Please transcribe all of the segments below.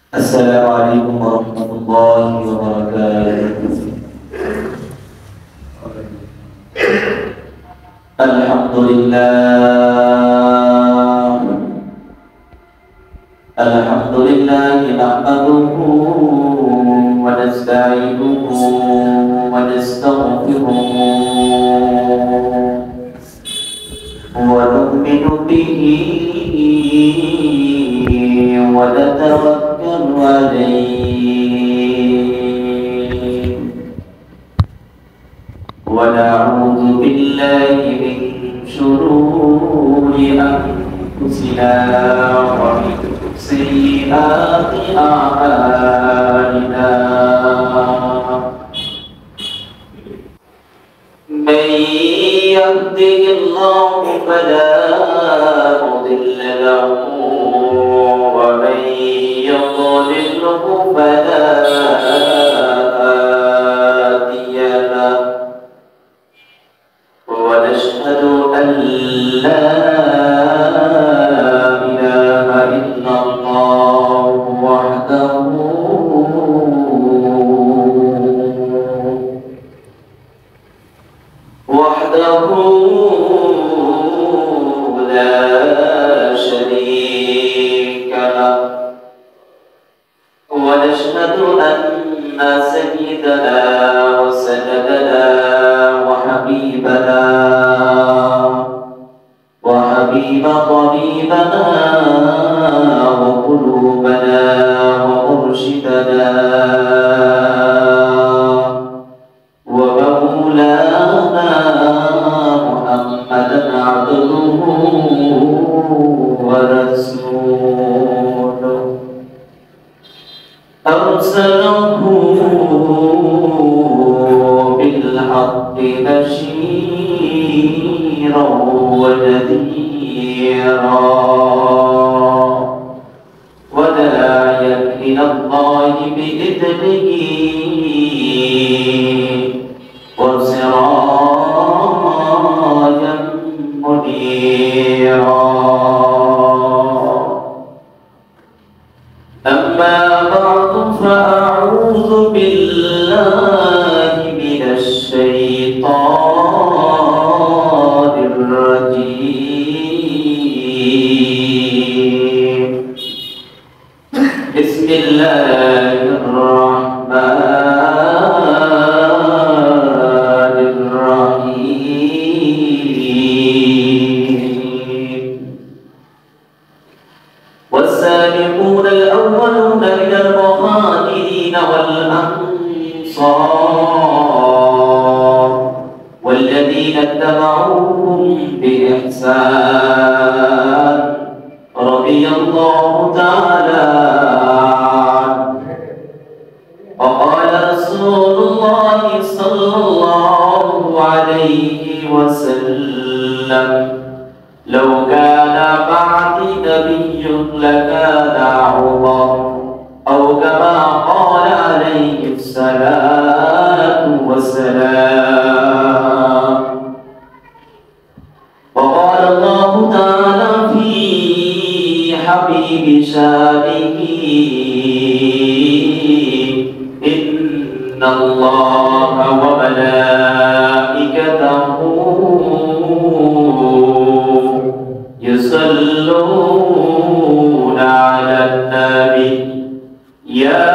السلام عليكم ورحمة الله وبركاته. الحمد لله نحمده ونستعينه ونستغفره ونؤمن به ونتوكل عليه ونعوذ بالله من شرور أنفسنا ومن سيئات أعمالنا من يهده الله فلا مضل له ومن يضلله فلا هادي له ونشهد أن لا إله إلا الله وحده لا شريك له ونشهد أن سيدنا وسندنا وحبيبنا وحبيب طبيبنا وقلوبنا ومرشدنا ومولانا محمدا عبده ورسوله أرسله بالحق بشيرا ونذيرا وداعيا إلى الله بإذنه وسراجا منيرا. أما بعد فأعوذ بالله من الشيطان الرجيم. بسم الله الرحمن الرحيم. والسابقون الأولون من المهاجرين والأنصار والذين اتبعوهم بإحسان رضي الله تعالى عنه. وقال رسول الله صلى الله عليه وسلم: لو كان بعدي نبي لكان عمر، أو كما قال عليه الصلاة والسلام. وقال الله تعالى في حبيب شانه: إن الله وملائكته يصلون على النبي يا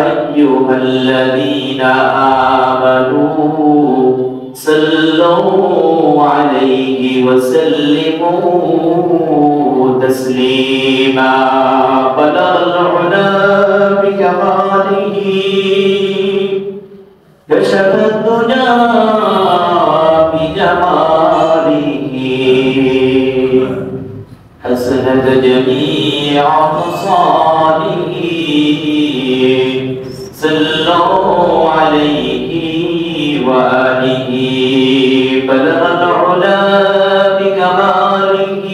أيها الذين آمنوا صلوا عليه وسلموا تسليما. بلغ العلا بكماله كشف الدجى بجماله حسنت جميع خصاله. صلوا عليه وآله. بلغ العلا بكماله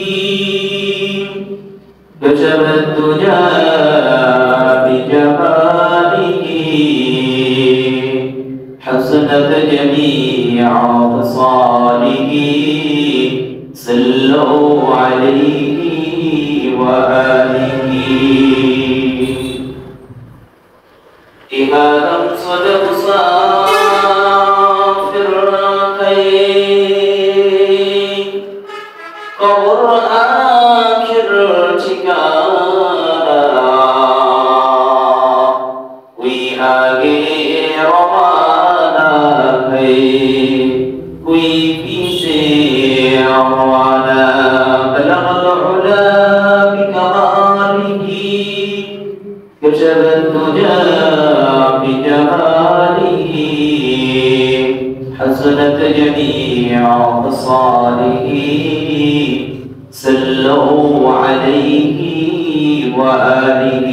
كشف الدجى بجماله حسنت جميع خصاله. صلوا عليه وآله إماما صدق صافر خير قبر آخر ঠিকানা ওই আগে রওনা है कोई पीछे रवाना بلغ العلا بكماله كشف الدجى بجماله حسنت جميع خصاله صلوا عليه وآله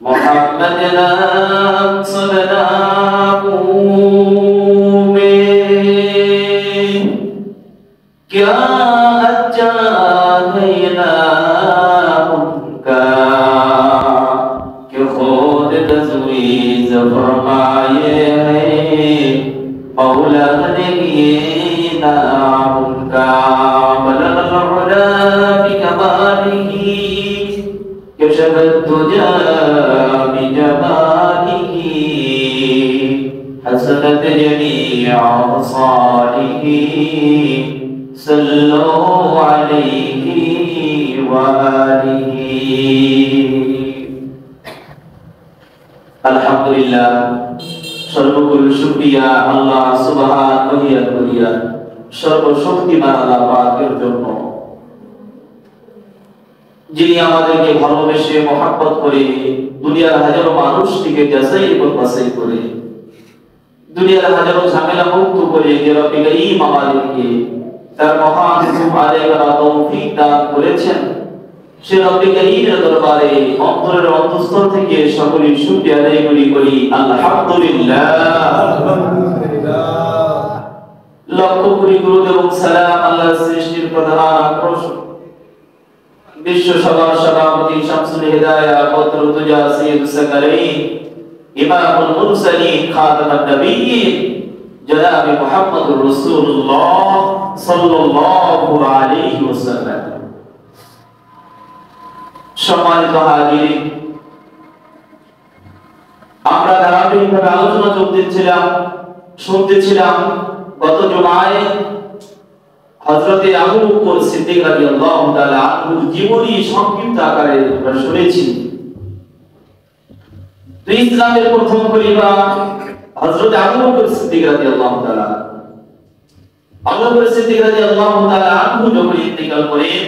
محمد नाम सुनना में क्या अच्छा है नाम उनका कि खुद तज़वीज़ फरमाए हैं मौला ने ये नाम उनका बलग़ العلا بكماله كشف الدجى بجماله حسنت جميع خصاله صلوا عليه وآله الحمد لله সর্বগুরু শুকরিয়া আল্লাহ সুবহানাহু ওয়া তাআলা সর্বশক্তিমান আল্লাহ পাকের জন্য যিনি আমাদেরকে ভালোবেসে মহব্বত করে দুনিয়ার হাজারো মানুষটিকে যাচাই এবং বাছাই করে দুনিয়ার হাজারো ঝামেলা মুক্ত করে যে রব্বুল কারীম আমাদেরকে তার মহান হুকুম আদায় করার তৌফিক দান করেছেন সে রব্বুল কারীমের দরবারে অন্তরের অন্তঃস্থল থেকে সকলেই শুকরিয়া আদায় করি আলহামদুলিল্লাহ লক্ষ কোটি দরুদ এবং সালাম আল্লাহর সৃষ্টির প্রধান আকর্ষণ বিশ্ব সভার সভাপতি শামসুল হিদায়াহ বদরুদ্দোজা সৈয়দ সাকারীন ইমামুল মুরসালিন খাতামুন নবিয়্যিন জনাব মুহাম্মদুর রাসূলুল্লাহ সাল্লাল্লাহু আলাইহি ওয়াসাল্লাম সম্মানিত হাজিরিন আমরা ধারাবাহিকভাবে আলোচনা শুনতেছিলাম গত জুমায় হযরতে আবু বকর সিদ্দিক রাদিয়াল্লাহু তাআলা আনহুর জীবনী সংক্ষিপ্ত আকারে আমরা শুনেছি। ইসলামের প্রথম খলিফা হযরতে আবু বকর সিদ্দিক রাদিয়াল্লাহু তাআলা আবু বকর সিদ্দিক রাদিয়াল্লাহু তাআলা আনহু যখন ইন্তেকাল করেন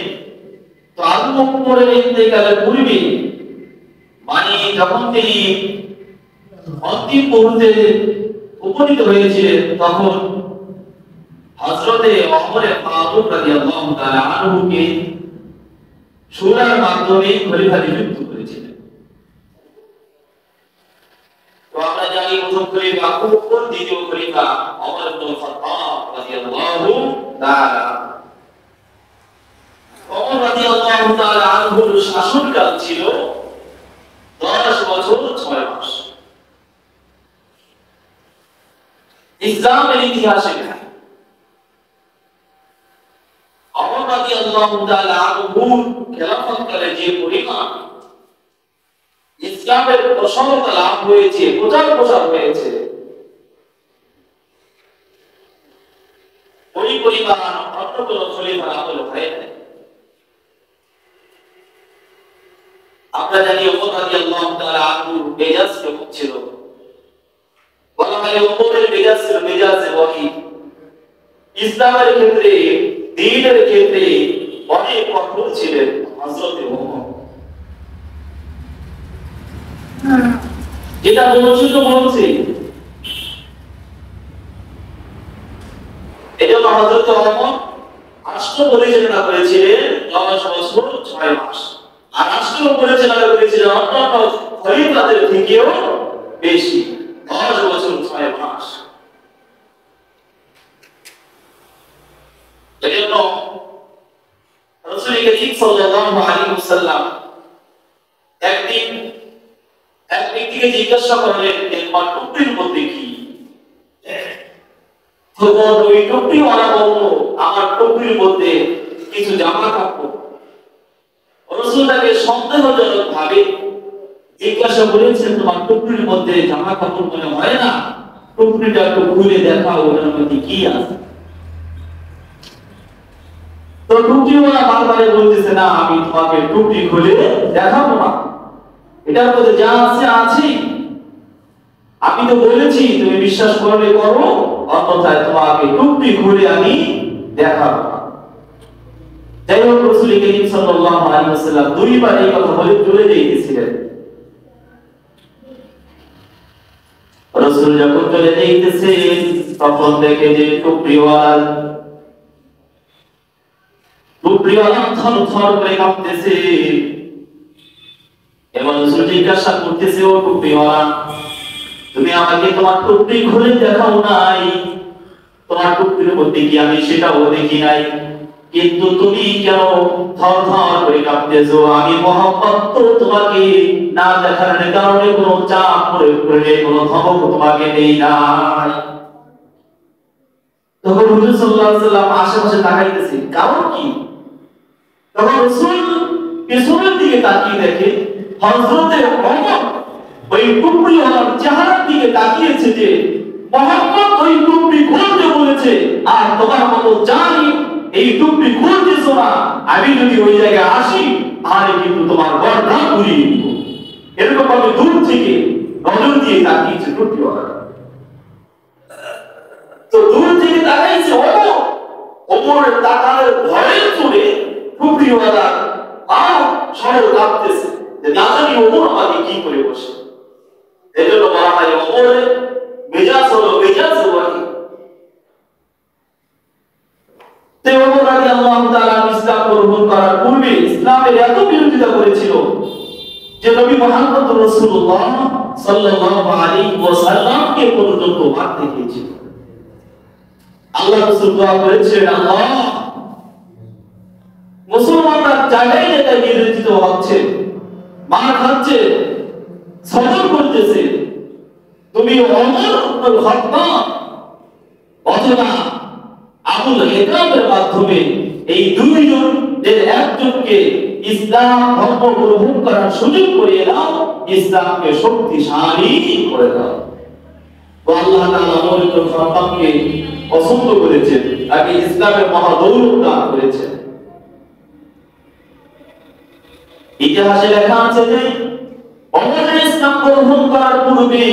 তো আবু বকরের ইন্তেকালের পূর্বে মানে যখন তিনি অন্তিম মুহূর্তে উপনীত হয়েছিলেন তখন হযরতে ওমর ফারুক রাদিয়াল্লাহু তাআলা আনহুকে শূরার মাধ্যমে খলিফা নিযুক্ত করেছিলেন। তো আমরা জানি প্রথম খলিফা আবু বকর, দ্বিতীয় খলিফা ওমর ইবনে খাত্তাব রাদিয়াল্লাহু তাআলা। ওমর রাদিয়াল্লাহু তাআলা আনহুর শাসনকাল ছিল 10 বছর 6 মাস। ইসলামের ইতিহাসে ওমর রাদিয়াল্লাহু তাআলা আনহুর খেলাফতকালে যে পরিমাণ ইসলামের প্রসারতা লাভ হয়েছে, প্রচার প্রসার হয়েছে, ওই পরিমাণ অন্য কোন খলিফার আমলে হয় নাই। আমরা জানি ওমর রাদিয়াল্লাহু তাআলা আনহুর মেজাজ কেমন ছিল। বলা হয় ওমরের মেজাজ ছিল মেজাজে ওহী। ইসলামের ক্ষেত্রে, দ্বীনের ক্ষেত্রে অনেক কঠোর ছিলেন হযরতে ওমর। যেটা মনুষ্য বলছে এজন্য হযরতে ওমর রাষ্ট্র পরিচালনা করেছিলেন 10 বছর 6 মাস। আর রাষ্ট্র পরিচালনা করেছিলেন অন্যান্য খলিফাদের থেকেও বেশি, 10 বছর 6 মাস। এজন্য রাসূল করিম সাল্লাল্লাহু আলাইহি ওয়াসাল্লাম একদিন এক ব্যক্তিকে জিজ্ঞাসা করলেন তোমার টুপির মধ্যে কি? তখন ওই টুপিওয়ালা বলল আমার টুপির মধ্যে কিছু জামা কাপড়। রাসূল তাকে সন্দেহজনক ভাবে জিজ্ঞাসা করেছেন, তোমার টুকরির মধ্যে জামা কাপড় মনে হয় না? টুকরিটা একটু খুলে দেখাও, ওটার মধ্যে কি আছে। তো টুকরিওয়ালা বারবার বলতেছে, না আমি তোমাকে টুকরি খুলে দেখাবো না, এটার মধ্যে যা আছে আছে। আমি তো বলেছি তুমি বিশ্বাস করলে করো, অন্যথায় তোমাকে টুকরি খুলে আমি দেখাবো না। যাই হোক, রাসূল করিম সাল্লাল্লাহু আলাইহি ওয়াসাল্লাম দুইবার এই কথা বলে চলে যাইতেছিলেন। রাসূল যখন চলে যাইতেছেন তখন দেখে যে টুকরিওয়ালা থরথর করে কাঁপতেছে। এবং রাসূল জিজ্ঞাসা করতেছে, ও টুকরিওয়ালা, তুমি আমাকে তোমার টুকরি খুলে দেখাও নাই, তোমার টুকরির মধ্যে কি আমি সেটাও দেখি নাই, কিন্তু তুমি কেন থরথর করে কাঁপতেছো? আমি মুহাম্মদ তো তোমাকে না দেখার কারণে কোনো চাপ প্রয়োগ করে কোনো ধমক তোমাকে দেই নাই। তখন হুজুর সাল্লাল্লাহু আলাইহি ওয়াসাল্লাম আশেপাশে তাকাইতেছে, কারণ কি? তখন রাসূল পিছনের দিকে তাকিয়ে দেখে হযরতে ওমর ওই টুকরিওয়ালার চেহারার দিকে তাকিয়েছে যে মুহাম্মদ ওই টুকরি খুলতে বলেছে, আর তোমার মতো জানি এই টুকরি খুলতেছ না, আমি যদি ওই জায়গায় আসি তাহলে কিন্তু তোমার গর্দান উড়িয়ে দিব। এরকম ভাবে দূর থেকে নজর দিয়ে তাকিয়েছে টুকরিওয়ালা। তো দূর থেকে তাকাইছে ওমরের তাকানোর ভয়ের চলে টুকরিওয়ালা আর সরল কাঁপতেছে যে না জানি ওমর আমাকে কি করে বসে। এজন্য বলা হয় ওমরের মেজাজ হলো মেজাজ ওয়াহি। তে ওমর রাদিয়াল্লাহু তাআলা ইসলাম গ্রহণ করার পূর্বে ইসলামের এত বিরোধিতা করেছিল যে নবী মুহাম্মদ রাসূলুল্লাহ সাল্লাল্লাহু আলাইহি ওয়াসাল্লামকে পর্যন্ত মারতে গিয়েছিল। আল্লাহ রাসূল দোয়া করেছেন, আল্লাহ মুসলমানরা জায়গায় জায়গায় নির্যাতিত হচ্ছে, মার খাচ্ছে, সবর করতেছে, তুমি ওমর ইবনে খাত্তাব অথবা আবুল হেকামের মাধ্যমে এই দুইজনের একজনকে ইসলাম ধর্ম গ্রহণ করার সুযোগ করে দাও, ইসলামকে শক্তিশালী করে দাও। তো আল্লাহ তাআলা ওমর ইবনে খাত্তাবকে পছন্দ করেছেন, তাকে ইসলামের মহাদৌলত দান করেছেন। ইতিহাসে লেখা আছে যে ওমর ইসলাম গ্রহণ করার পূর্বে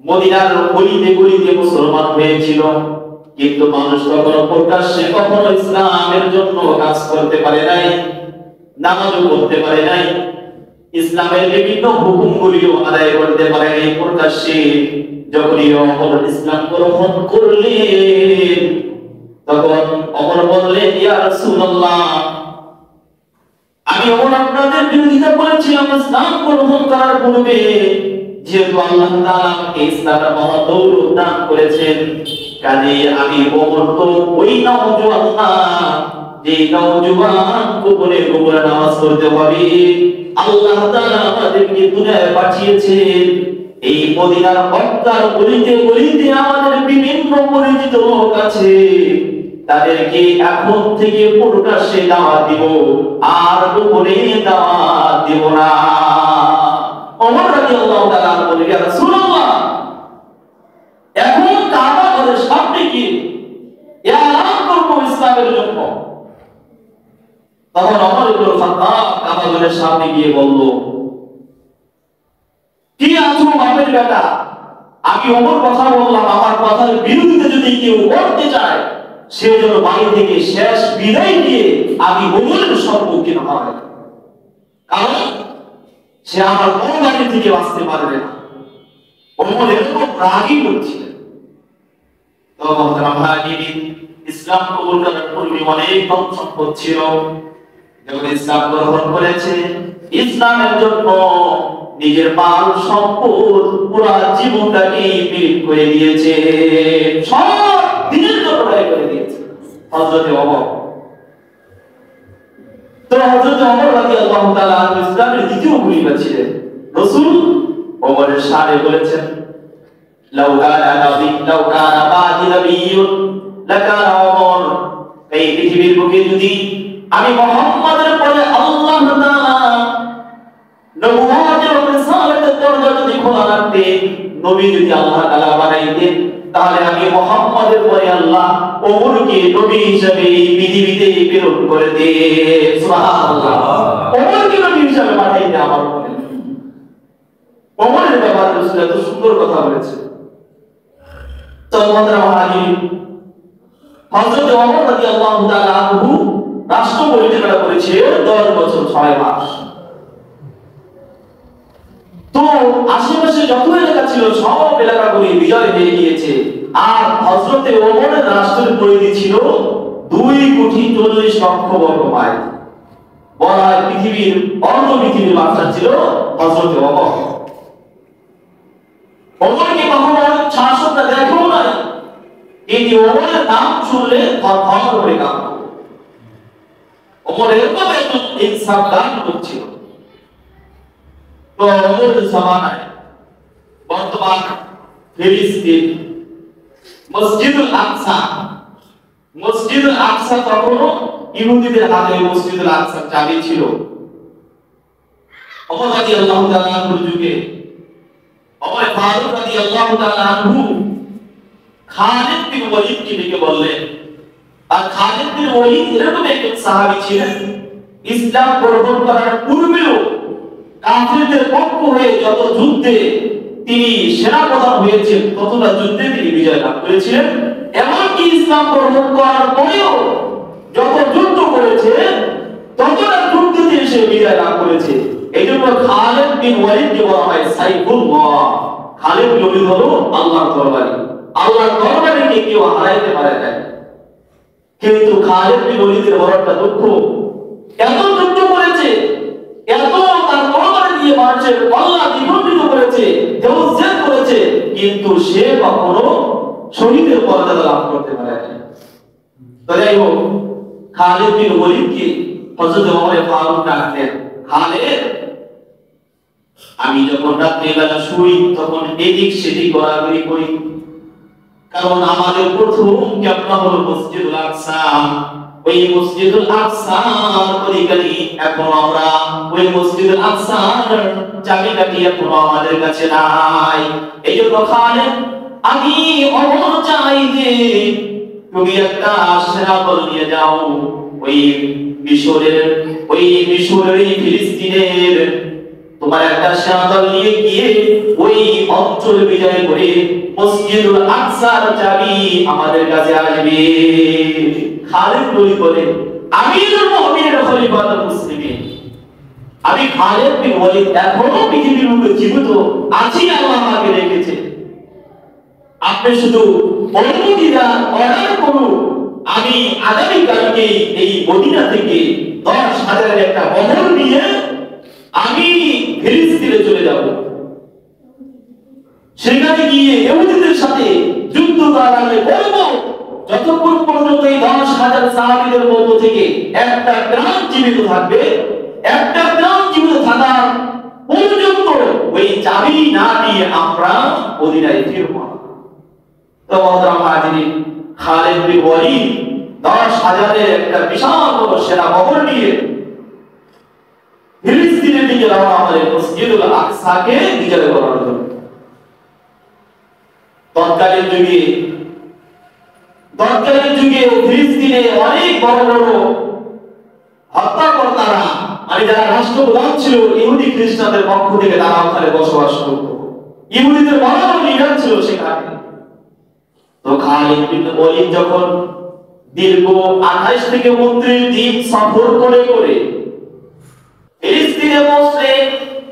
মদিনার গলিতে গলিতে মুসলমান হয়েছিল, কিন্তু মানুষ কখনো প্রকাশ্যে কখনো ইসলামের জন্য কাজ করতে পারে নাই, নামাজও পড়তে পারে নাই, ইসলামের বিভিন্ন হুকুমগুলিও আদায় করতে পারে নাই প্রকাশ্যে। যখনই ওমর ইসলাম গ্রহণ করলেন তখন ওমর বললেন, ইয়া রাসূলুল্লাহ, আমি ওমর আপনাদের বিরোধিতা করেছিলাম ইসলাম গ্রহণ করার পূর্বে, যেহেতু আল্লাহ তাআলা আমাকে ইসলামের মহাদৌলত দান করেছেন, কাজেই আমি ওমর তো ওই নওজোয়ান না যে নওজোয়ান গোপনে গোপনে নামাজ পড়তে পারে। আল্লাহ তাআলা আমাদেরকে দুনিয়ায় পাঠিয়েছেন এই মদিনার মক্কার গলিতে গলিতে আমাদের বিভিন্ন পরিচিত লোক আছে, তাদেরকে এখন থেকে প্রকাশ্যে দাওয়াত দিব, আর গোপনে দাওয়াত দিব না। ওমর রাদিয়াল্লাহু তাআলা বলেন, ইয়া রাসূলুল্লাহ, এখন কাবা ঘরের সামনে কি এলান করব ইসলামের জন্য। তখন ওমর ইবনে খাত্তাব কাবা ঘরের সামনে গিয়ে বলল, কি আছো বাপের বেটা, আমি ওমর কথা বললাম, আমার কথার বিরুদ্ধে যদি কেউ করতে চায় সে যেন বাড়ি থেকে শেষ বিদায় দিয়ে আমি ওমরের সম্মুখীন হয়, কারণ সে আমার বড় বাড়ি থেকে বাঁচতে পারবে না। ওমর এরকম রাগই করছিলেন। তো ইসলাম কবুল করার পূর্বে অনেক ধন সম্পদ ছিল, যখন ইসলাম গ্রহণ করেছে ইসলামের জন্য নিজের মাল সম্পদ পুরো জীবনটাকে বিলীন করে দিয়েছে, সব দিনের জন্য ব্যয় করে দিয়েছে হযরত ওমর। তো হযরত ওমর রাদিয়াল্লাহু তাআলা ইসলামের দ্বিতীয় খলিফা ছিলেন। রাসূল ওমরের শানে বলেছেন, লাউ কানা বাদি নাবিয়্যুন লাকানা ওমর এই পৃথিবীর বুকে যদি আমি মুহাম্মাদের পরে আল্লাহ তাআলা নবুয়তের ও রিসালাতের দরজা যদি খোলা রাখতেন, নবী যদি আল্লাহ তাআলা বানাইতেন, তাহলে আমি মুহাম্মাদের পরে আল্লাহ ওমরকে নবী হিসেবে এই পৃথিবীতে প্রেরণ করে দেন। সুবহানাল্লাহ। ওমরকে নবী হিসেবে পাঠাইতে আমার মনে ওমরের ব্যাপারে রাসূল এত সুন্দর কথা বলেছে। তো আমাদের হাজির হযরত ওমর রাদিয়াল্লাহু তাআলা আনহু রাষ্ট্র পরিচালনা করেছে 10 বছর 6 মাস। তো আশেপাশে যত এলাকা ছিল সব এলাকাগুলি বিজয় হয়ে গিয়েছে। আর হযরতে ওমরের রাষ্ট্রের পরিধি ছিল 2,40,00,000 বর্গ মাইল। বলা হয় পৃথিবীর পৃথিবীর বাদশা ছিল হযরতে ওমর। ওমরকে কখনো শাসকরা দেখেও নাই, কিন্তু ওমরের নাম শুনলে থরথর করে কাঁপত। ওমর এরকম একজন ইনসাফগার লোক ছিল। তো ওমরের জামানায় বর্তমান ফিলিস্তিন মসজিদুল আকসা তখনও ইহুদিদের হাতে মসজিদুল আকসার চাবি ছিল। ওমর রাদিয়াল্লাহু তাআলা আনহুর যুগে ওমর ফারুক রাদিয়াল্লাহু তাআলা আনহু খালিদ বিন ওয়ালিদকে ডেকে বললেন, আর খালিদ বিন ওয়ালিদ এরকম একজন সাহাবী ছিলেন, ইসলাম গ্রহণ করার পূর্বেও কাফিরদের পক্ষ হয়ে যত যুদ্ধে তিনি সেনাপ্রধান হয়েছেন, ততটা যুদ্ধে তিনি বিজয় লাভ করেছিলেন। এমনকি ইসলাম গ্রহণ করার পরেও যত যুদ্ধ করেছে, ততটা যুদ্ধে তিনি সে বিজয় লাভ করেছে। এই জন্য খালিদ বিন ওয়ালিদকে বলা হয় সাইফুল্লাহ। খালিদ বিন ওয়ালিদ হলো আল্লাহর তরবারি। আল্লাহর তরবারিকে কেউ হারাইতে পারে না। কিন্তু খালিদ বিন ওয়ালিদের বড় একটা দুঃখ, এত যুদ্ধ করেছে, এত তার তরবারি দিয়ে মানুষের কল্লা দ্বিখণ্ডিত করেছে, দেহচ্ছেদ করেছে, কিন্তু সে কখনো শহীদের মর্যাদা লাভ করতে পারে না। তো যাই হোক, খালিদ বিন ওয়ালিদকে হযরত ওমর ফারুক ডাকলেন, খালিদ, আমি যখন রাত্রিবেলা শুই তখন এদিক সেদিক ঘোরাঘুরি করি, কারণ আমাদের প্রথম ক্যাবলা হলো মসজিদুল আকসা। ওই মসজিদুল আকসার পরিকারী এখন আমরা ওই মসজিদুল আকসার চাবিকাঠি এখন আমাদের কাছে নাই। এই জন্য খালিদ, আমি ওমর চাই যে তুমি একটা সেনাদল নিয়ে যাও, ওই মিশরের ফিলিস্তিনের তোমার একটা সেনাদল নিয়ে গিয়ে ওই অঞ্চল বিজয় করে মসজিদুল আকসার চাবি আমাদের কাছে আসবে। খালিদ বলে, আমিরুল মুমিনিন খলিফাতুল মুসলিমিন, আমি খালিদ বিন ওয়ালিদ এখনো পৃথিবীর বুকে জীবিত আছি, আল্লাহ আমাকে রেখেছে। আপনি শুধু অনুমতি দেন, অর্ডার করুন, আমি আগামীকালকে এই মদিনা থেকে 10,000 একটা বহর নিয়ে আমি ফিলিস্তিনে চলে যাব। সেখানে গিয়ে ইহুদিদের সাথে যুদ্ধ করালে বলবো, যতক্ষণ পর্যন্ত এই 10,000 সাহাবীদের মধ্য থেকে একটা গ্রাম জীবিত থাকবে, একটা গ্রাম জীবিত থাকা পর্যন্ত ওই চাবি না দিয়ে আমরা মদিনায় ফিরব। তো মহতরম হাজিরিন, খালিদ বিন ওয়ালিদ 10,000 একটা বিশাল বড় সেনা বহর নিয়ে ফিলিস্তিনের দিকে রওনা হলেন মসজিদুল আকসাকে বিজয় করার জন্য। তৎকালীন যুগে ফিলিস্তিনে অনেক বড় বড় হত্যাকর্তারা, মানে যারা রাষ্ট্রপ্রধান ছিল ইহুদি খ্রিস্টানদের পক্ষ থেকে, তারা ওখানে বসবাস করত। ইহুদিদের বড় বড় লিডার ছিল সেখানে। তো খালিদ বিন ওয়ালিদ যখন দীর্ঘ 28 থেকে 29 দিন সফর করে ফিলিস্তিনে পৌঁছলেন,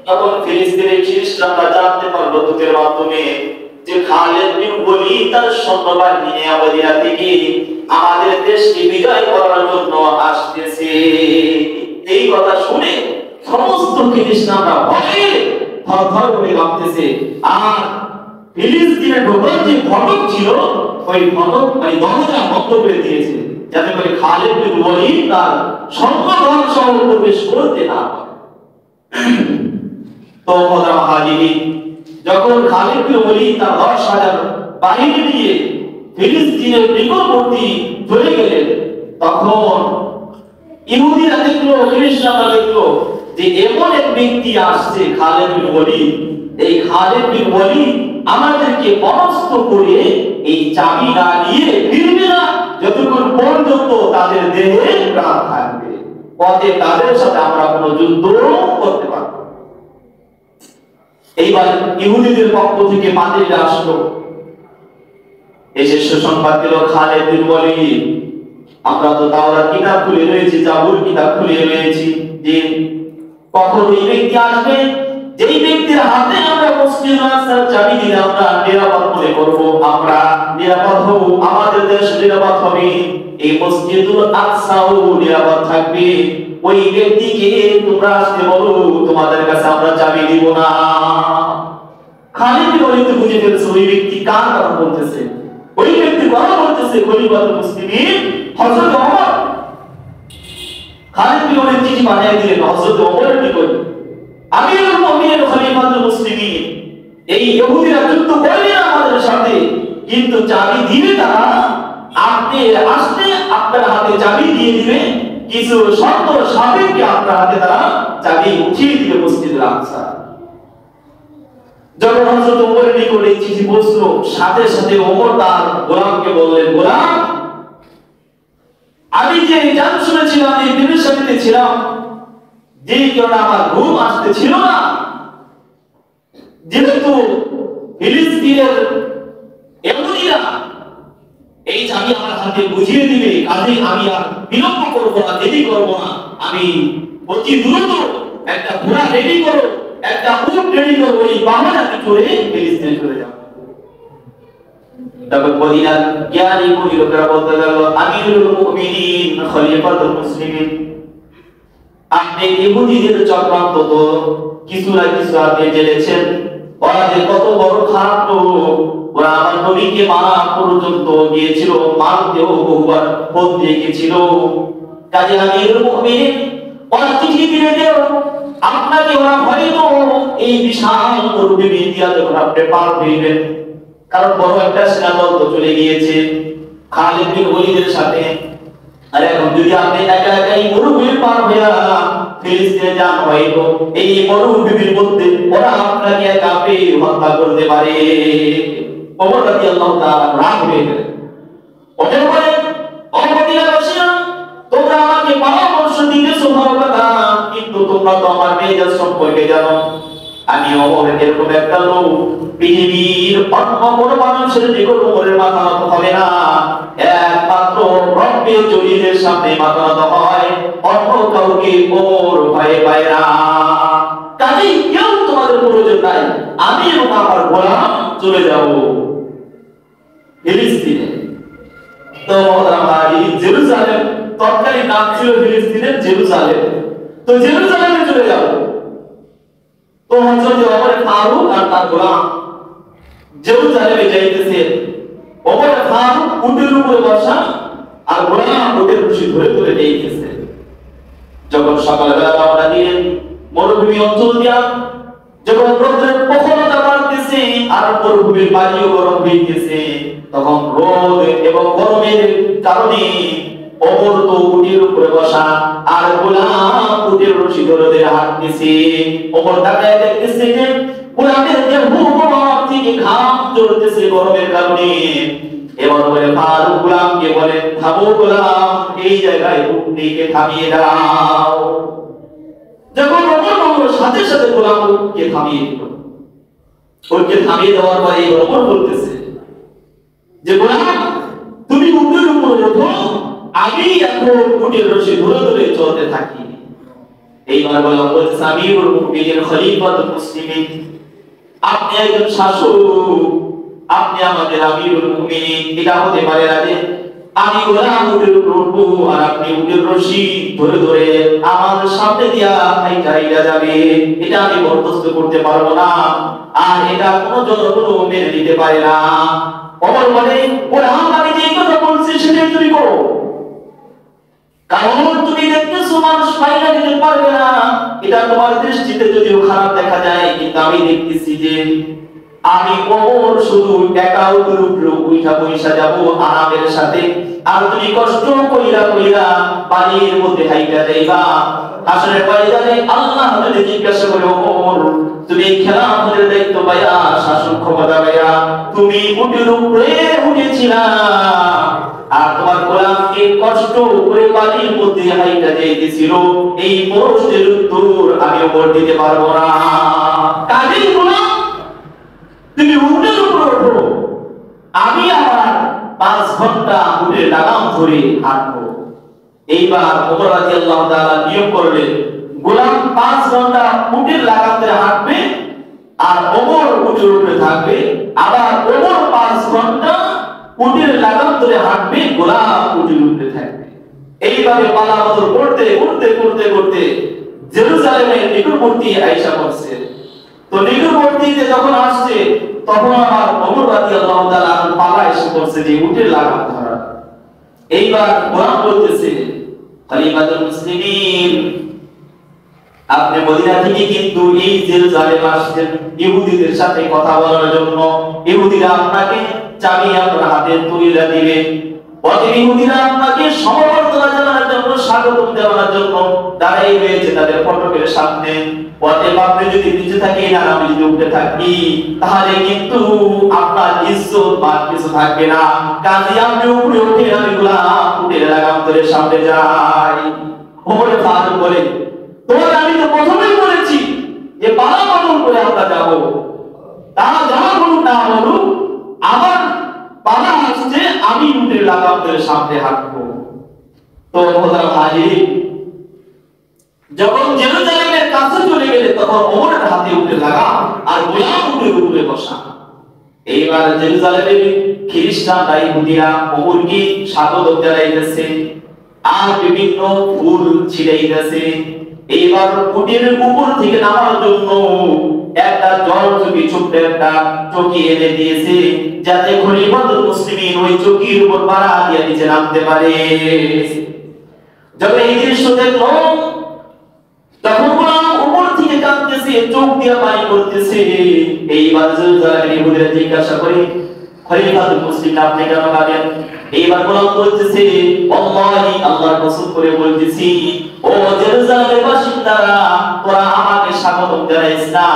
তখন ফিলিস্তিনের খ্রিস্টানরা জানতে পারল দূতের মাধ্যমে যে খালিদ বিন ওয়ালিদ তার সৈন্যবাহিনী নিয়ে মদিনা থেকে আমাদের দেশকে বিজয় করার জন্য আসতেছে। এই কথা শুনে সমস্ত খ্রিস্টানরা ভয়ে থরথর করে কাঁপতেছে। আর ফিলিস্তিনে ঢোকার যে ফটক ছিল, ওই ফটক মানে দরজা বন্ধ করে দিয়েছে, যাতে করে খালিদ বিন ওয়ালিদ তার সৈন্যদল সহ প্রবেশ করতে না পারে। তো মহতরম হাজিরিন, যখন খালিদ বিন ওয়ালিদ তার 10,000 বাহিনী নিয়ে ফিলিস্তিনের নিকটবর্তী চলে গেলেন, তখন ইহুদিরা দেখলো, খ্রিস্টানরা দেখলো যে এমন এক ব্যক্তি আসছে খালিদ বিন ওয়ালিদ, এই খালিদ বিন ওয়ালিদ আমাদেরকে পরাস্ত করে এই চাবি না নিয়ে ফিরবে না যতক্ষণ পর্যন্ত তাদের দেহে প্রাণ থাকবে, পথে তাদের সাথে আমরা কোনো যুদ্ধ করতে পারবো। এইবার ইহুদিদের পক্ষ থেকে পাদ্রীরা আসলো, এসে সুসংবাদ দিল খালিদ বিন ওয়ালিদ, আমরা তো তাওরাত কিতাব খুলে রয়েছি, জাবুর কিতাব খুলে রয়েছি, যে কখন এই ব্যক্তি আসবে যেই ব্যক্তির হাতে আমরা মসজিদুল আকসার চাবি দিলে আমরা নিরাপদ মনে করব, আমরা নিরাপদ হব, আমাদের দেশ নিরাপদ হবে, এই মসজিদুল আকসাও নিরাপদ থাকবে। ওই ব্যক্তিকে তোমরা আসতে বলো, তোমাদের কাছে আমরা চাবি দিব না। খালিদ বিন ওয়ালিদ বুঝে ফেলেছে ওই ব্যক্তি কার কথা বলতেছে, ওই ব্যক্তি কথা বলতেছে খলিফাতুল মুসলিমিন হযরত ওমর। খালিদ বিন ওয়ালিদ চিঠি পাঠিয়ে দিলেন হযরত ওমরের নিকট, আমিরুল মুমিনিন খলিফাতুল মুসলিমিন, এই ইহুদিরা যুদ্ধ করবে না আমাদের সাথে, কিন্তু চাবি দিবে তারা, আপনি আসলে আপনার হাতে চাবি দিয়ে দিবে, কিছু শর্ত সাপেক্ষে আপনার হাতে তারা চাবি উঠিয়ে দিবে মসজিদুল আকসা। যখন হযরত ওমরের নিকট এই চিঠি পৌঁছলো, সাথে সাথে ওমর তার গোলামকে বললেন, গোলাম, আমি যে জান শুনেছিলাম, এই দিনের সাথে ছিলাম, যে কারণে আমার ঘুম আসতে ছিল না, যেহেতু ফিলিস্তিনের ইহুদিরা এই চাবি আমার হাতে বুঝিয়ে দিবে, কাজে আমি আর বিলম্ব করবো না, দেরি করবো না, আমি অতি দ্রুত একটা ঘোড়া রেডি করো, একটা উট রেডি করো, এই বাহানাকে করে ফিলিস্তিনে চলে যাব। তখন মদিনার জ্ঞানী গুণী লোকেরা বলতে লাগলো, আমিরুল মুমিনিন খলিফাতুল মুসলিমিন, আপনি ইহুদিদের চক্রান্ত তো কিছু না কিছু আপনি জেনেছেন, ওরা যে কত বড় খারাপ লোক, ওরা আমার নবীকে মারা পর্যন্ত গিয়েছিল, মারতেও বহুবার বন্দী গিয়েছিল। কাজে আমিরুল মুমিনিন, ওরা চিঠি দিয়ে দেও, আপনাকে ওরা হয়তো এই বিশাল মরুভূমি দিয়া যখন আপনি পার হইবেন, কারণ বড় একটা সেনাদল তো চলে গিয়েছে খালিদ বিন ওয়ালিদের সাথে, আর এখন যদি আপনি একা একা এই মরুভূমি পার হইয়া ফিলিস্তিনে যান, হয়তো এই মরুভূমির মধ্যে ওরা আপনাকে একা পেয়ে হত্যা করতে পারে। ওমর রাদিয়াল্লাহু তাআলা রাগ হয়ে গেলেন, ওমর বলেন, ও মদিনাবাসীরা, তোমরা আমাকে পরামর্শ দিতেছো ভালো কথা, কিন্তু তোমরা তো আমার মেজাজ সম্পর্কে জানো, আমি ওমর এরকম একটা লোক, পৃথিবীর অন্য কোনো মানুষের নিকট ওমরের মাথা নত হবে না, একমাত্র রব্বে জলিলের সামনে মাথা নত হয়, অন্য কাউকে ওমর ভয় পায় না। কাজেই কেউ তোমাদের প্রয়োজন নাই, আমি এবং আমার গোলাম চলে যাব ফিলিস্তিনে। তো জেরুজালেম তৎকালীন নাম ছিল ফিলিস্তিনের জেরুজালেম, তো জেরুজালেমে চলে যাব। তো হযরত ওমর ফারুক আর তার গোলাম জেরুজালেমে যাইতেছে, ওমর ফারুক উটের উপরে বসা আর গোলাম উটের রশি ধরে ধরে যাইতেছে। যখন সকালবেলা রওনা দিলেন মরুভূমি অঞ্চল দিয়া, যখন রোদের প্রখরতা বাড়তেছে আর মরুভূমির পানিও গরম হইতেছে, তখন রোদ এবং গরমের কারণে ওমর তো উটের উপরে বসা আর গোলাম উটের রশি ধরে ধরে হাঁটতেছে। ওমর তাকায় দেখতেছে যে গোলামের দেহ মুবারক থেকে ঘাম ঝরতেছে গরমের কারণে। এবার বলে ফারুক গোলামকে বলে, থামো গোলাম, এই জায়গায় উটকে থামিয়ে দাও। যখন ওমর সাথে সাথে গোলামকে থামিয়ে দিল, ওকে থামিয়ে দেওয়ার পরে ওমর বলতেছে যে, গোলাম, তুমি উটের উপরে ওঠো, আমি এখন উটের রশি ধরে ধরে চলতে থাকি। এইবার গোলাম বলছে, আমিরুল মুমিনিন খলিফাতুল মুসলিমিন, আপনি একজন শাসক, আপনি আমাদের আমিরুল মুমিনিন, এটা হতে পারে না যে আমি গোলাম উটের উপর উঠবো আর আপনি উটের রশি ধরে ধরে আমার সামনে দিয়া হাইটা যাবে, এটা আমি বরদাস্ত করতে পারবো না, আর এটা কোনো জনগণ মেনে নিতে পারে না। ওমর বলে, গোলাম, আমি যে কথা বলছি সেটাই তুমি করো, কারণ তুমি দেখতেছো মানুষ মাইনা দিতে পারবে না, এটা তোমার দৃষ্টিতে যদিও খারাপ দেখা যায়, কিন্তু আমি দেখতেছি যে আমি ওমর শুধু একা উটের উপরে উঠা বসা যাব আরামের সাথে, আর তুমি কষ্ট কইরা কইরা পানির মধ্যে হাইটা যাইবা। হাসরের ময়দানে আল্লাহ যদি জিজ্ঞাসা করে, ওমর তুমি খেলাফতের দায়িত্ব পাইয়া, শাসন ক্ষমতা পাইয়া তুমি উটের উপরে উঠেছিলা, আর তোমার গোলামকে কষ্ট করে পানির মধ্যে হাইটা যাইতেছিল, এই প্রশ্নের উত্তর আমি ওমর দিতে পারবো না। কাজেই গোলাম তুমি উটের উপরে ওঠো, আমি আমার 5 ঘন্টা উটের লাগাম ধরে হাঁটবো। এইবার ওমর রাদিয়াল্লাহু তাআলা নিয়ম করলেন, গোলাম 5 ঘন্টা উটের লাগাম ধরে হাঁটবে, আর ওমর উটের উপরে থাকবে। আবার ওমর 5 ঘন্টা উটের লাগাম ধরে হাঁটবে, গোলাম উটের উপরে থাকবে। এইভাবে পালাবদল করতে করতে করতে করতে জেরুজালেমের নিকটবর্তী আয়েশা পড়ছে। তো নিকটবর্তীতে যখন আসছে, তখন আমার ওমর রাদিয়াল্লাহু তাআলা পালা এসে পড়ছে যে উটের লাগাম ধরা। এইবার গোলাম বলতেছে, খলিফাতুল মুসলিমিন, আপনি মদিনা থেকে কিন্তু এই জেরুজালেম আসছেন ইহুদিদের সাথে কথা বলার জন্য। ইহুদিরা আপনাকে চাবি আপনার হাতে তুলে দিবে, অতএব ইহুদিরা আপনাকে সমবর্ধনা জানানোর জন্য, স্বাগতম জানানোর জন্য দাঁড়িয়ে রয়েছে তাদের ফটকের সামনে। অতএব আপনি যদি নিচে থাকেন আর আমি যদি উঠে থাকি, তাহলে কিন্তু আপনার ইজ্জত বা কিছু থাকবে না। কাজে আপনি উপরে উঠে, আমি গোলাম উটের লাগাম ধরে সামনে যাই। ওমরে ফারুক বলে, তোমাকে আমি তো প্রথমেই বলেছি যে পালাবদল করে আমরা যাব, তারা যা বলুক না বলুক, আমার পালা আসছে, আমি উটের লাগাম ধরে সামনে হাঁটবো। তো মোহতারাম হাজিরিন, যখন জেরুজালেমের কাছে চলে গেলে, তখন ওমরের হাতে উটের লাগাম আর গোলাম উটের উপরে বসা। এইবার জেরুজালেমের খ্রিস্টান ইহুদিরা ওমরকে স্বাগত জানাইতেছে আর বিভিন্ন ফুল ছিটাইতেছে। এইবার উটের উপর থেকে নামার জন্য একটা জলচকি, ছোট্ট একটা চকি এনে দিয়েছে, যাতে খলিফাতুল মুসলিমিন ওই চকির উপর পাড়া দিয়ে নিচে নামতে পারে। যখন এই দৃশ্য দেখলো, তখন গোলাম উপর থেকে কাঁদতেছে, চোখ দিয়ে পানি পড়তেছে। এইবার জেরুজালেমের ইহুদিরা জিজ্ঞাসা করে, খলিফাতুল মুসলিমিন আপনি কেন কাঁদেন? এইবার গোলাম বলতেছে, আল্লাহি, আল্লাহর কসম করে বলতেছি, ও জেরুজালেমের বাসিন্দারা, তোরা আমাকে স্বাগতম জানাইস না,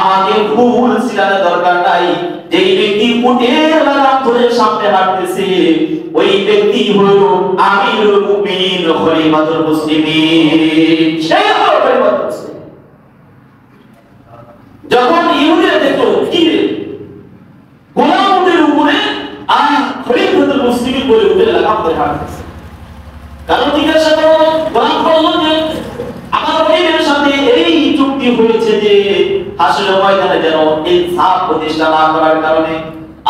আমাকে ফুল ছিটানোর দরকার নাই। যেই ব্যক্তি উটের লাগাম ধরে সামনে হাঁটতেছে, ওই ব্যক্তি হলো আমিরুল মুমিনিন খলিফাতুল মুসলিমিন। সেই হলো খলিফাতুল মুসলিমিন। যখন ইহুদিরা দেখলো, কি রে, গোলাম উটের উপরে আর খলিফাতুল মুসলিমিন বলে উটের লাগাম ধরে হাঁটতেছে, কারণ জিজ্ঞাসা করো, গোলাম বলল যে আমার ওইদের সাথে এই চুক্তি হয়েছে যে হাসরের ময়দানে যেন ইনসাফ প্রতিষ্ঠা না করার কারণে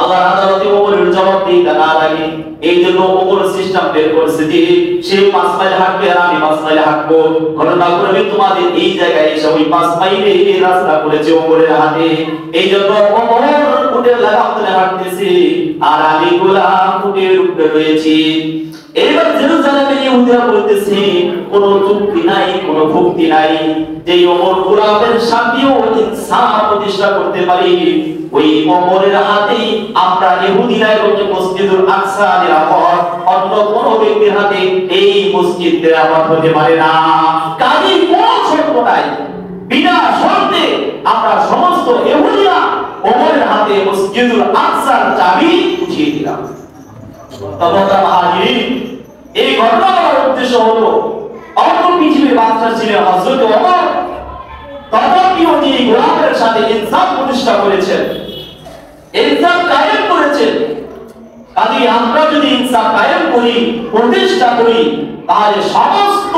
আল্লাহর আদালতে ওমরের জবাবদিহিতা না লাগে, এই জন্য ওমর সিস্টেম বের করেছে যে সে 5 মাইল হাঁটবে আর আমি 5 মাইল হাঁটবো। ঘটনাক্রমে তোমাদের এই জায়গায় এসে ওই 5 মাইলে রাস্তা করেছে ওমরের হাতে। এই জন্য ওমর উটের লাগাম ধরে হাঁটতেছে আর আমি গোলাম উটের উপরে রয়েছি। এবার জেরুজালেমে ইহুদিরা বলতেছে, কোনো চুক্তি নাই, কোনো ভক্তি নাই, যে ওমর গোলামের সাথেও ইনসাফ প্রতিষ্ঠা করতে পারি, ওই ওমরের হাতেই আমরা ইহুদিরা এবং মসজিদুল আকসা নিরাপদ, অন্য কোনো ব্যক্তির হাতে এই মসজিদ নিরাপদ হতে পারে না। কাজেই কোনো শর্ত নাই, বিনা শর্তে আমরা সমস্ত ইহুদিরা ওমরের হাতে মসজিদুল আকসার চাবি উঠিয়ে দিলাম। এই ঘটনার উদ্দেশ্য হলো, অন্য পৃথিবীর বাদশা ছিলেন হযরত ওমর, তথাপিও তিনি গোলামের সাথে ইনসাফ প্রতিষ্ঠা করেছেন, ইনসাফ কায়েম করেছেন। কাজে আমরা যদি ইনসাফ কায়েম করি, প্রতিষ্ঠা করি, তাহলে সমস্ত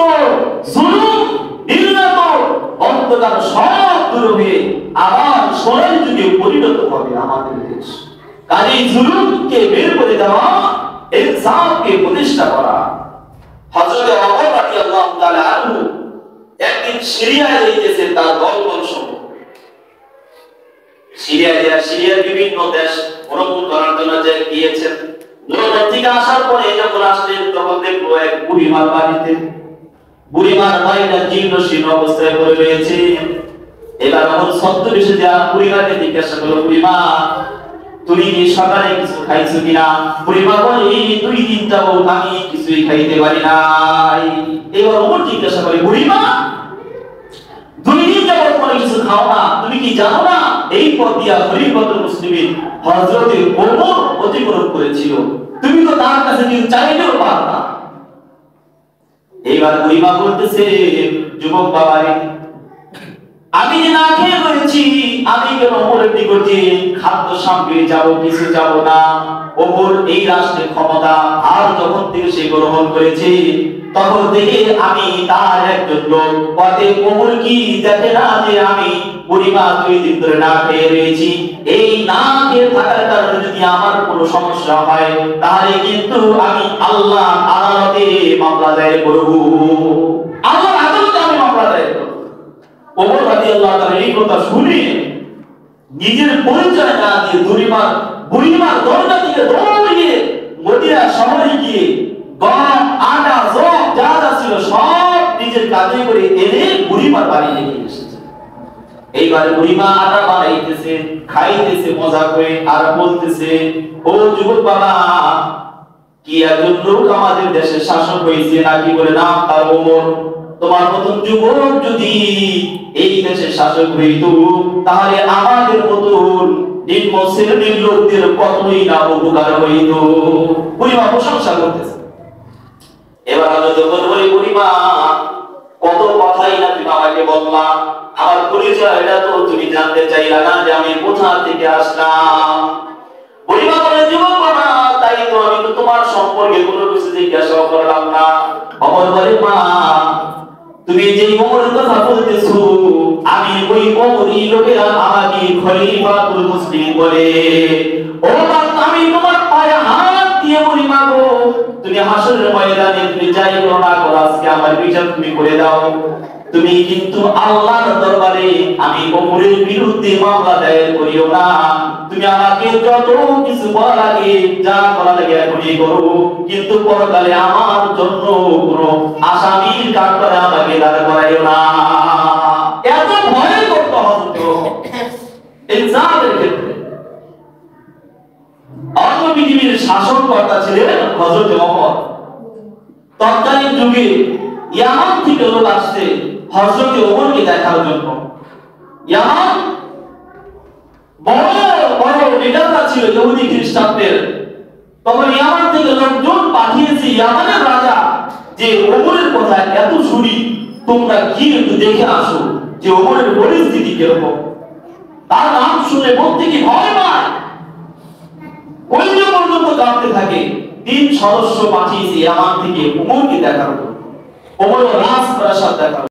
জুলুম, নির্যাতন, অন্ধকার সব দূর হয়ে আবার সোনালী যুগে পরিণত হবে আমাদের দেশ। কাজে জুলুমকে বের করে দেওয়া, ইনসাফকে প্রতিষ্ঠা করা। হযরত ওমর রাদিয়াল্লাহু তাআলা আনহু একদিন সিরিয়ায় যাইতেছেন তার দলবল সহ। সিরিয়ার বিভিন্ন দেশ ভ্রমণ করার জন্য গিয়েছেন। ভ্রমণ থেকে আসার পরে যখন আসলেন, তখন দেখলো এক বুড়িমার বাড়িতে, বুড়িমার বাড়িটা জীর্ণ শীর্ণ অবস্থায় পড়ে রয়েছে। এবার যখন ছদ্মবেশে যা বুড়িমাকে জিজ্ঞাসা করলো, বুড়িমা তুমি কি সকালে কিছু খাইছো কিনা? বুড়িমা বলে এই 2 দিন যাবত আমি কিছুই খাইতে পারি নাই। এবার ওমর জিজ্ঞাসা করে, বুড়িমা 2 দিন যাবত তুমি কিছু খাও না, তুমি কি জানো না এই পথ দিয়া খলিফাতুল মুসলিমিন হযরত ওমর অতিক্রম করেছিল, তুমি তো তার কাছে কিছু চাইলেও পারো না। এইবার বুড়িমা বলতেছে, যুবক বাবারে, আমি যে না খেয়ে রয়েছি, আমি কেন ওমরের নিকটে খাদ্য সামগ্রী যাব, কিছু যাব না। ওমর এই রাষ্ট্রের ক্ষমতা আর যখন থেকে সে গ্রহণ করেছে তখন থেকে আমি তার একজন লোক। পথে ওমর কি দেখে না যে আমি বুড়িমা 2 দিন ধরে না খেয়ে রয়েছি, এই না খেয়ে থাকার কারণে যদি আমার কোনো সমস্যা হয় তাহলে কিন্তু আমি আল্লাহ আদালতে মামলা দায়ের করব, আল্লাহর আদালতে আমি মামলা দায়ের করব। ওমর রাদিয়াল্লাহু তাআলা এই কথা শুনে নিজের পরিচয় না দিয়ে বুড়িমার দরজা থেকে দৌড়িয়ে মদিনা শহরে গিয়ে গম, আটা, জব যা যা ছিল সব নিজের কাঁধে করে এনে বুড়িমার বাড়ি নিয়ে এসেছে। এইবার বুড়িমা আটা বানাইতেছে, খাইতেছে মজা করে আর বলতেছে, ও যুবক বাবা, কি একজন লোক আমাদের দেশের শাসক হয়েছে নাকি? বলে নাম তার ওমর। তোমার মতন যুবক যদি এই দেশের শাসক হইতো তাহলে আমাদের মতন নিম্ন শ্রেণীর লোকদের কতই না উপকার হইতো। বুড়িমা প্রশংসা করতেছে। এবার আমি যখন বলি, বুড়িমা কত কথাই না তুমি আমাকে বললা, আমার পরিচয় এটা তো তুমি জানতে চাইলা না যে আমি কোথা থেকে আসলাম। বুড়িমা বলে, যুবক বাবা, তাই তো আমি তো তোমার সম্পর্কে কোনো কিছু জিজ্ঞাসা করলাম না। ওমর বলে, মা তুমি যে ওমরের কথা বলতেছো, আমি ওই ওমরই লোকেরা আমাকে খলিফাতুল মুসলিমিন বলে। ও মা, আমি তোমার পায়ে হাত দিয়ে বলি, মা গো, তুমি হাসরের ময়দানে তুমি যাই করো না করো, আজকে আমার বিচার তুমি করে দাও। তুমি কিন্তু আল্লাহর দরবারে আমি ওমরের বিরুদ্ধে মামলা দায়ের করিও না। তুমি আমাকে যত কিছু বলা লাগে, যা করা লাগে এখনই করো, কিন্তু পরকালে আমার জন্য কোনো আসামির কাঠ করে আমাকে দাঁড় করাইও না। এত ভয় করতে হতো ইনসাফের ক্ষেত্রে। অন্য পৃথিবীর শাসনকর্তা ছিলেন হযরত ওমর। তৎকালীন যুগে ইয়ামান থেকে লোক আসছে হযরত ওমরকে দেখার জন্য। ইয়ামান বড় বড় লিডাররা ছিল ইহুদি খ্রিস্টানদের। তখন ইয়ামান থেকে লোকজন পাঠিয়েছে ইয়ামানের রাজা যে ওমরের কথা এত শুনি, তোমরা গিয়ে একটু দেখে আসো যে ওমরের পরিস্থিতি কিরকম। তার নাম শুনে প্রত্যেকে ভয় পায়, ওই পর্যন্ত কাঁপতে থাকে। 3 সদস্য পাঠিয়েছে ইয়ামান থেকে ওমরকে দেখার জন্য, ওমর রাজপ্রাসাদ দেখার।